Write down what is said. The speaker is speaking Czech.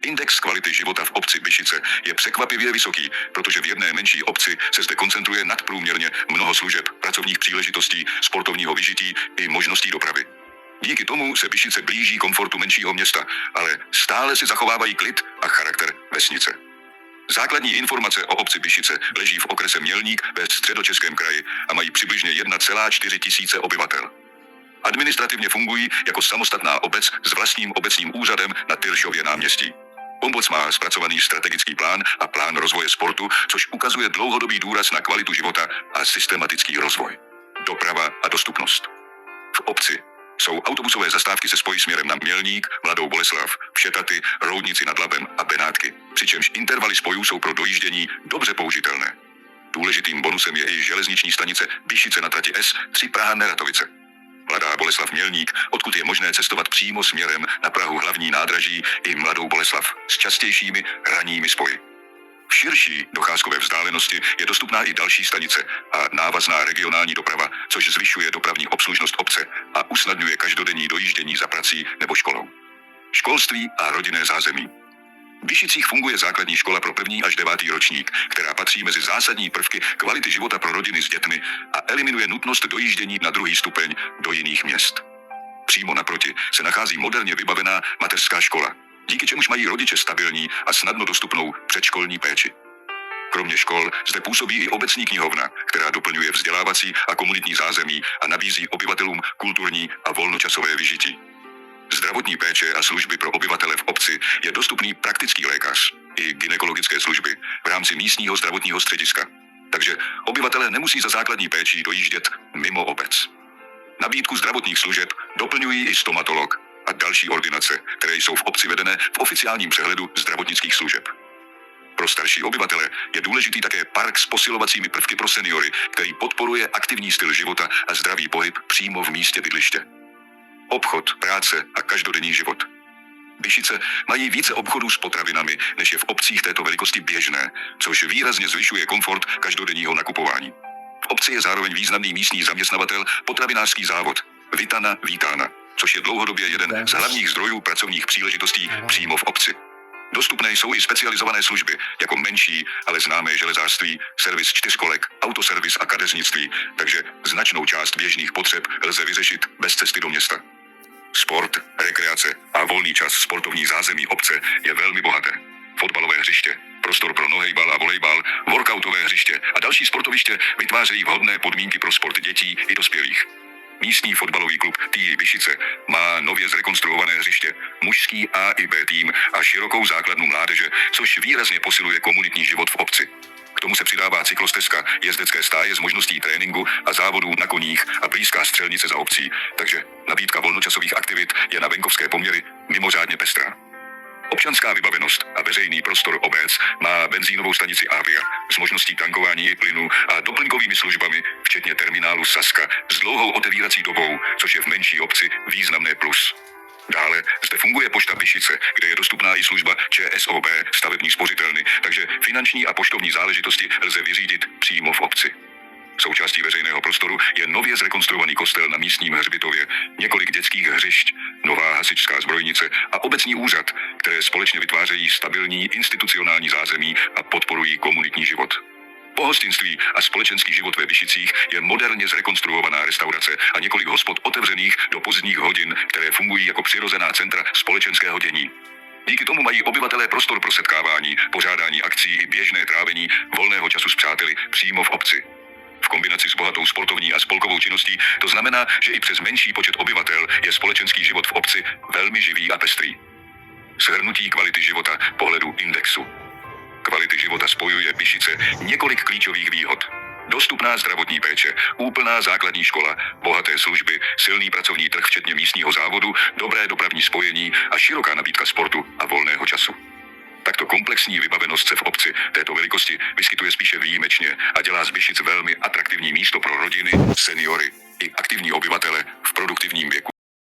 Index kvality života v obci Byšice je překvapivě vysoký, protože v jedné menší obci se zde koncentruje nadprůměrně mnoho služeb, pracovních příležitostí, sportovního vyžití i možností dopravy. Díky tomu se Byšice blíží komfortu menšího města, ale stále si zachovávají klid a charakter vesnice. Základní informace o obci Byšice leží v okrese Mělník ve Středočeském kraji a mají přibližně 1,4 tisíce obyvatel. Administrativně fungují jako samostatná obec s vlastním obecním úřadem na Tyršově náměstí. Obec má zpracovaný strategický plán a plán rozvoje sportu, což ukazuje dlouhodobý důraz na kvalitu života a systematický rozvoj. Doprava a dostupnost. V obci jsou autobusové zastávky se spojí směrem na Mělník, Mladou Boleslav, Všetaty, Roudnici nad Labem a Benátky, přičemž intervaly spojů jsou pro dojíždění dobře použitelné. Důležitým bonusem je i železniční stanice Byšice na trati S3 Praha-Neratovice. Mladá Boleslav Mělník, odkud je možné cestovat přímo směrem na Prahu hlavní nádraží i Mladou Boleslav s častějšími ranními spoji. V širší docházkové vzdálenosti je dostupná i další stanice a návazná regionální doprava, což zvyšuje dopravní obslužnost obce a usnadňuje každodenní dojíždění za prací nebo školou. Školství a rodinné zázemí. V Byšicích funguje základní škola pro 1. až 9. ročník, která patří mezi zásadní prvky kvality života pro rodiny s dětmi a eliminuje nutnost dojíždění na 2. stupeň do jiných měst. Přímo naproti se nachází moderně vybavená mateřská škola, díky čemuž mají rodiče stabilní a snadno dostupnou předškolní péči. Kromě škol zde působí i obecní knihovna, která doplňuje vzdělávací a komunitní zázemí a nabízí obyvatelům kulturní a volnočasové vyžití. Zdravotní péče a služby pro obyvatele v obci je dostupný praktický lékař i gynekologické služby v rámci místního zdravotního střediska. Takže obyvatelé nemusí za základní péčí dojíždět mimo obec. Nabídku zdravotních služeb doplňují i stomatolog a další ordinace, které jsou v obci vedené v oficiálním přehledu zdravotnických služeb. Pro starší obyvatele je důležitý také park s posilovacími prvky pro seniory, který podporuje aktivní styl života a zdravý pohyb přímo v místě bydliště. Obchod, práce a každodenní život. Byšice mají více obchodů s potravinami, než je v obcích této velikosti běžné, což výrazně zvyšuje komfort každodenního nakupování. V obci je zároveň významný místní zaměstnavatel potravinářský závod Vitana Vítána, což je dlouhodobě jeden z hlavních zdrojů pracovních příležitostí přímo v obci. Dostupné jsou i specializované služby, jako menší, ale známé železářství, servis 4kolek, autoservis a kadeřnictví, takže značnou část běžných potřeb lze vyřešit bez cesty do města. Sport, rekreace a volný čas sportovní zázemí obce je velmi bohaté. Fotbalové hřiště, prostor pro nohejbal a volejbal, workoutové hřiště a další sportoviště vytvářejí vhodné podmínky pro sport dětí i dospělých. Místní fotbalový klub TI Byšice má nově zrekonstruované hřiště, mužský A i B tým a širokou základnu mládeže, což výrazně posiluje komunitní život v obci. K tomu se přidává cyklostezka, jezdecké stáje s možností tréninku a závodů na koních a blízká střelnice za obcí, takže nabídka volnočasových aktivit je na venkovské poměry mimořádně pestrá. Občanská vybavenost a veřejný prostor obec má benzínovou stanici Avia s možností tankování i plynu a doplňkovými službami, včetně terminálu Saska s dlouhou otevírací dobou, což je v menší obci významné plus. Dále zde funguje pošta Byšice, kde je dostupná i služba ČSOB, stavební spořitelny, takže finanční a poštovní záležitosti lze vyřídit přímo v obci. Součástí veřejného prostoru je nově zrekonstruovaný kostel na místním hřbitově, několik dětských hřišť, nová hasičská zbrojnice a obecní úřad, které společně vytvářejí stabilní institucionální zázemí a podporují komunitní život. Pohostinství a společenský život ve Byšicích je moderně zrekonstruovaná restaurace a několik hospod otevřených do pozdních hodin, které fungují jako přirozená centra společenského dění. Díky tomu mají obyvatelé prostor pro setkávání, pořádání akcí i běžné trávení volného času s přáteli přímo v obci. V kombinaci s bohatou sportovní a spolkovou činností to znamená, že i přes menší počet obyvatel je společenský život v obci velmi živý a pestrý. Shrnutí kvality života pohledu indexu. Kvality života spojuje Byšice několik klíčových výhod. Dostupná zdravotní péče, úplná základní škola, bohaté služby, silný pracovní trh včetně místního závodu, dobré dopravní spojení a široká nabídka sportu a volného času. Takto komplexní vybavenost se v obci této velikosti vyskytuje spíše výjimečně a dělá z Byšic velmi atraktivní místo pro rodiny, seniory i aktivní obyvatele v produktivním věku.